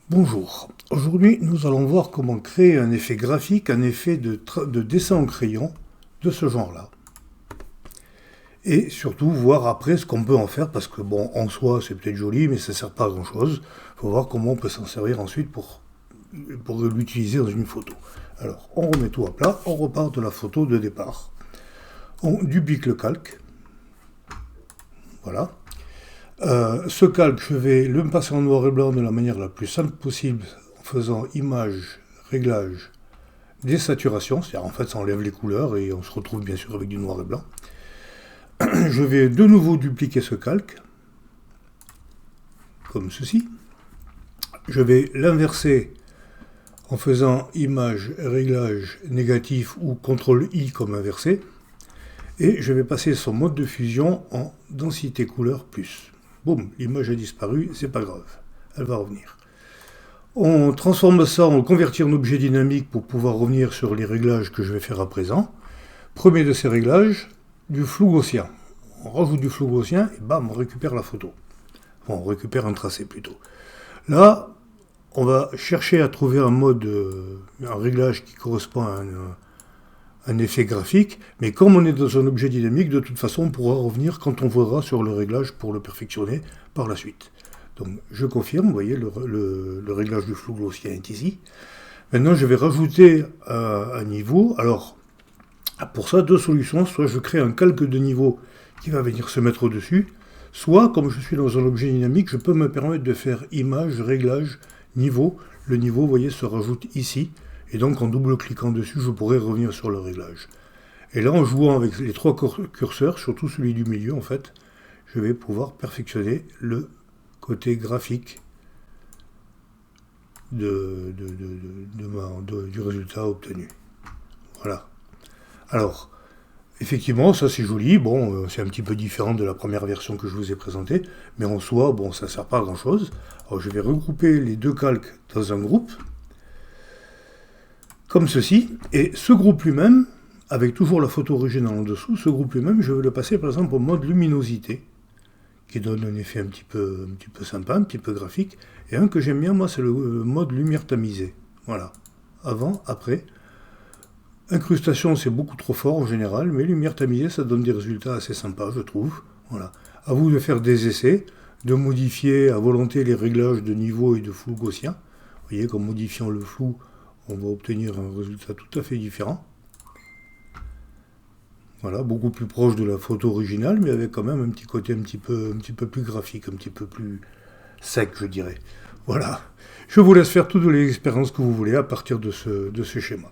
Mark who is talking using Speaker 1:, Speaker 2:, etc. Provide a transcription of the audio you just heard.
Speaker 1: Bonjour, aujourd'hui nous allons voir comment créer un effet graphique, un effet de dessin en crayon de ce genre-là. Et surtout voir après ce qu'on peut en faire, parce que bon, en soi c'est peut-être joli, mais ça ne sert pas à grand-chose. Il faut voir comment on peut s'en servir ensuite pour l'utiliser dans une photo. Alors on remet tout à plat, on repart de la photo de départ. On duplique le calque. Voilà. Ce calque, je vais le passer en noir et blanc de la manière la plus simple possible en faisant image, réglage, désaturation, c'est-à-dire en fait ça enlève les couleurs et on se retrouve bien sûr avec du noir et blanc. Je vais de nouveau dupliquer ce calque, comme ceci. Je vais l'inverser en faisant image, réglage, négatif ou CTRL-I comme inversé. Et je vais passer son mode de fusion en densité couleur plus. Boum, l'image a disparu, c'est pas grave, elle va revenir. On transforme ça, on le convertit en objet dynamique pour pouvoir revenir sur les réglages que je vais faire à présent. Premier de ces réglages, du flou gaussien. On rajoute du flou gaussien et bam, on récupère la photo. Enfin, on récupère un tracé plutôt. Là, on va chercher à trouver un réglage qui correspond à un effet graphique, mais comme on est dans un objet dynamique, de toute façon, on pourra revenir quand on verra sur le réglage pour le perfectionner par la suite. Donc, je confirme, vous voyez, le réglage du flou gaussien est ici. Maintenant, je vais rajouter un niveau. Alors, pour ça, deux solutions. Soit je crée un calque de niveau qui va venir se mettre au-dessus, soit, comme je suis dans un objet dynamique, je peux me permettre de faire image, réglage, niveau. Le niveau, vous voyez, se rajoute ici. Et donc, en double-cliquant dessus, je pourrais revenir sur le réglage. Et là, en jouant avec les trois curseurs, surtout celui du milieu, en fait, je vais pouvoir perfectionner le côté graphique du résultat obtenu. Voilà. Alors, effectivement, ça c'est joli. Bon, c'est un petit peu différent de la première version que je vous ai présentée. Mais en soi, bon, ça ne sert pas à grand-chose. Alors, je vais regrouper les deux calques dans un groupe. Comme ceci, et ce groupe lui-même, avec toujours la photo originale en dessous, ce groupe lui-même, je vais le passer par exemple au mode luminosité, qui donne un effet un petit peu sympa, un petit peu graphique, et un que j'aime bien, moi, c'est le mode lumière tamisée. Voilà. Avant, après. Incrustation, c'est beaucoup trop fort en général, mais lumière tamisée, ça donne des résultats assez sympas, je trouve. Voilà. À vous de faire des essais, de modifier à volonté les réglages de niveau et de flou gaussien. Vous voyez qu'en modifiant le flou, on va obtenir un résultat tout à fait différent. Voilà, beaucoup plus proche de la photo originale, mais avec quand même un petit côté un petit peu plus graphique, un petit peu plus sec, je dirais. Voilà. Je vous laisse faire toutes les expériences que vous voulez à partir de ce schéma.